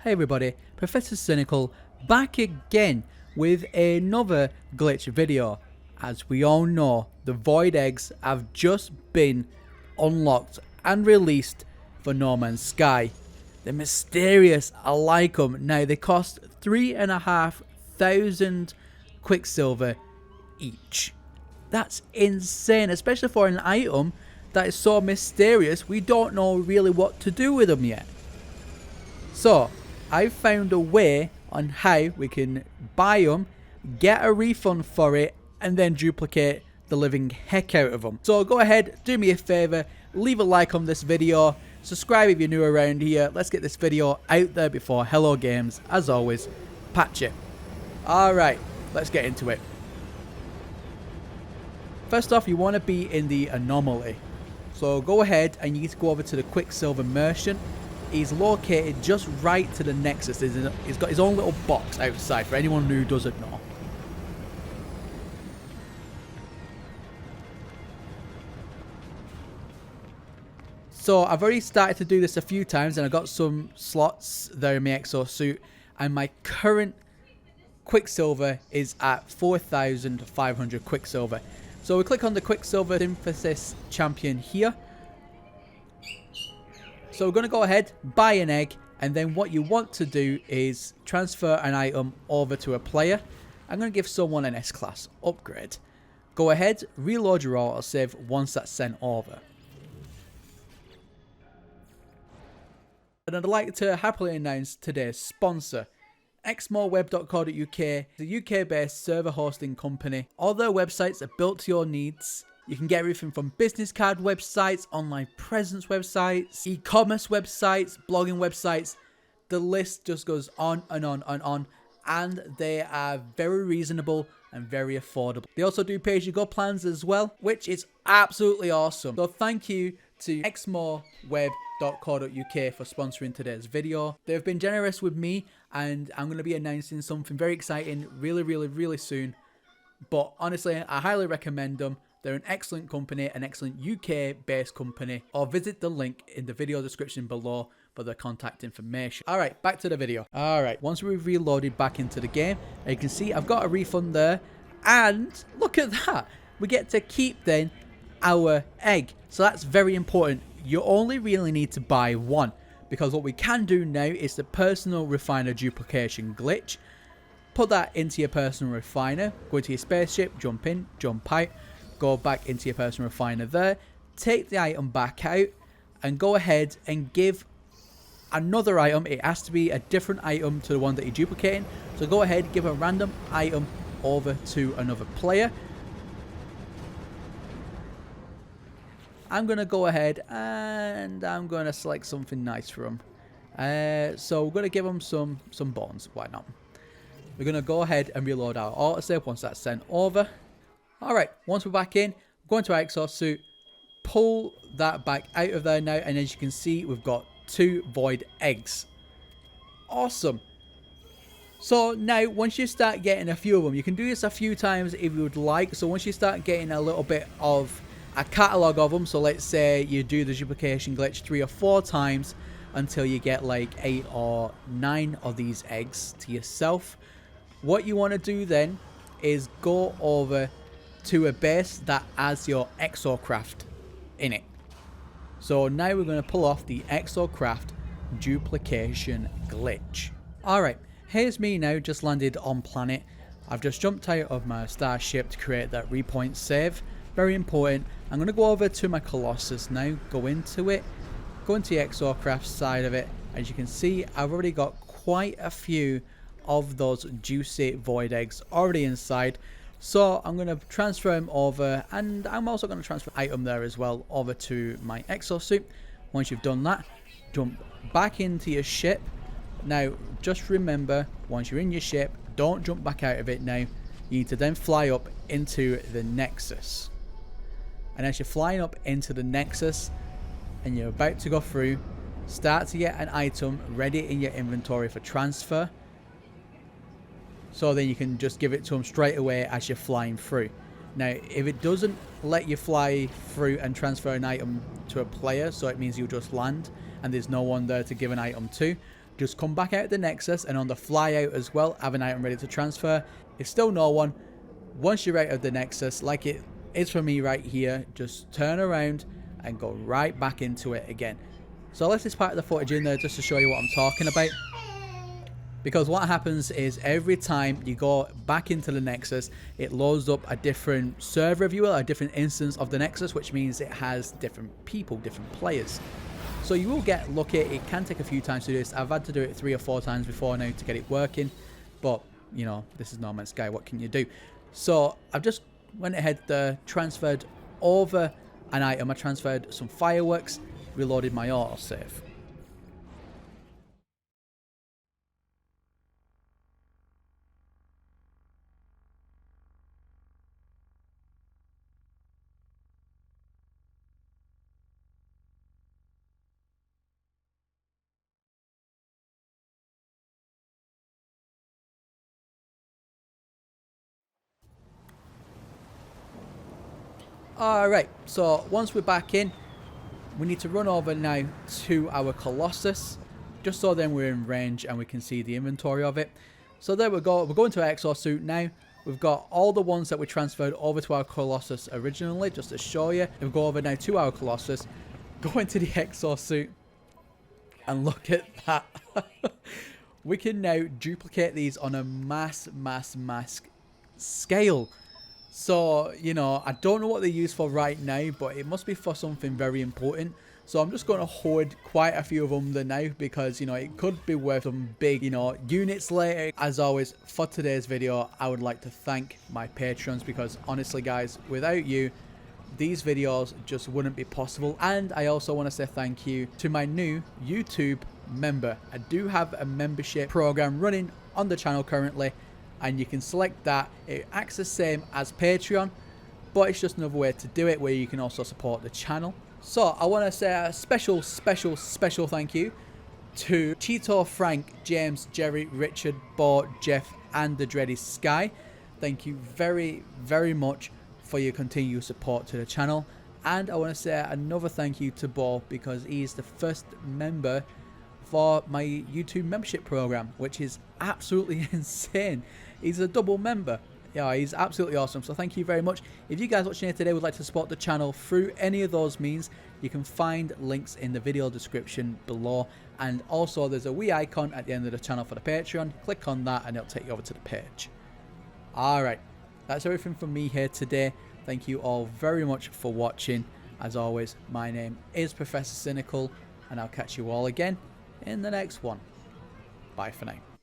Hey everybody, Professor Cynical back again with another glitch video. As we all know, the Void Eggs have just been unlocked and released for No Man's Sky. They're mysterious, I like them. Now they cost 3,500 Quicksilver each. That's insane, especially for an item that is so mysterious we don't know really what to do with them yet. So I found a way on how we can buy them, get a refund for it, and then duplicate the living heck out of them. So go ahead, do me a favor, leave a like on this video, subscribe if you're new around here. Let's get this video out there before Hello Games, as always, patch it. Alright, let's get into it. First off, you want to be in the anomaly. So go ahead and you need to go over to the Quicksilver Merchant. He's located just right to the Nexus. He's got his own little box outside for anyone who doesn't know. So I've already started to do this a few times and I got some slots there in my exosuit, and my current Quicksilver is at 4,500 Quicksilver. So we click on the Quicksilver Synthesis Champion here. So we're going to go ahead, buy an egg, and then what you want to do is transfer an item over to a player. I'm going to give someone an S-Class upgrade. Go ahead, reload your autosave once that's sent over. And I'd like to happily announce today's sponsor, xmoreweb.co.uk, the UK-based server hosting company. All their websites are built to your needs. You can get everything from business card websites, online presence websites, e-commerce websites, blogging websites. The list just goes on and on and on. And they are very reasonable and very affordable. They also do pay-as-you-go plans as well, which is absolutely awesome. So thank you to xmoreweb.co.uk for sponsoring today's video. They've been generous with me, and I'm going to be announcing something very exciting really soon. But honestly, I highly recommend them. They're an excellent company, an excellent UK-based company. Or visit the link in the video description below for their contact information. Alright, back to the video. Alright, once we've reloaded back into the game, you can see I've got a refund there. And look at that. We get to keep then our egg. So that's very important. You only really need to buy one, because what we can do now is the personal refiner duplication glitch. Put that into your personal refiner, go into your spaceship, jump in, jump out, go back into your personal refiner there, take the item back out, and go ahead and give another item. It has to be a different item to the one that you're duplicating. So go ahead, give a random item over to another player. I'm going to go ahead and I'm going to select something nice for them. So we're going to give them some bones. Why not? We're going to go ahead and reload our autosave once that's sent over. Alright, once we're back in, go into our exosuit, pull that back out of there now, and as you can see, we've got 2 void eggs. Awesome. So now, once you start getting a few of them, you can do this a few times if you would like. So once you start getting a little bit of a catalogue of them, so let's say you do the duplication glitch 3 or 4 times until you get like 8 or 9 of these eggs to yourself. What you want to do then is go over to a base that has your Exocraft in it. So now we're going to pull off the Exocraft duplication glitch. Alright, here's me now, just landed on planet. I've just jumped out of my starship to create that repoint save. Very important. I'm going to go over to my Colossus now, go into it, go into the Exocraft side of it. As you can see, I've already got quite a few of those juicy void eggs already inside. So I'm going to transfer them over, and I'm also going to transfer an item there as well over to my exosuit. Once you've done that, jump back into your ship. Now, just remember, once you're in your ship, don't jump back out of it now. You need to then fly up into the Nexus. And as you're flying up into the Nexus, and you're about to go through, start to get an item ready in your inventory for transfer. So then you can just give it to them straight away as you're flying through. Now, if it doesn't let you fly through and transfer an item to a player, so it means you just land and there's no one there to give an item to, just come back out the Nexus, and on the fly out as well, have an item ready to transfer. If still no one, once you're out of the Nexus, like it is for me right here, just turn around and go right back into it again. So I left this part of the footage in there just to show you what I'm talking about. Because what happens is every time you go back into the Nexus, it loads up a different server, if you will, a different instance of the Nexus, which means it has different people, different players. So you will get lucky. It can take a few times to do this. I've had to do it 3 or 4 times before now to get it working. But, you know, this is No Man's Sky. What can you do? So I've just went ahead, transferred over an item. I transferred some fireworks, reloaded my autosave. Alright, so once we're back in, we need to run over now to our Colossus, just so then we're in range and we can see the inventory of it. So there we go, we're going to our exosuit now. We've got all the ones that we transferred over to our Colossus originally, just to show you. We'll go over now to our Colossus, go into the exosuit, and look at that. We can now duplicate these on a mass scale. So, you know, I don't know what they're used for right now, but it must be for something very important. So I'm just going to hoard quite a few of them now because, you know, it could be worth some big, you know, units later. As always, for today's video, I would like to thank my patrons because honestly, guys, without you, these videos just wouldn't be possible. And I also want to say thank you to my new YouTube member. I do have a membership program running on the channel currently, and you can select that. It acts the same as Patreon, but it's just another way to do it where you can also support the channel. So I want to say a special thank you to Cheeto, Frank, James, Jerry, Richard, Bo, Jeff, and the Dready Sky. Thank you very much for your continued support to the channel. And I want to say another thank you to Bo because he's the first member for my YouTube membership program, which is absolutely insane. He's a double member. Yeah, he's absolutely awesome. So thank you very much. If you guys watching here today would like to support the channel through any of those means, you can find links in the video description below. And also there's a wee icon at the end of the channel for the Patreon. Click on that and it'll take you over to the page. Alright, that's everything from me here today. Thank you all very much for watching. As always, my name is Professor Cynical, and I'll catch you all again in the next one. Bye for now.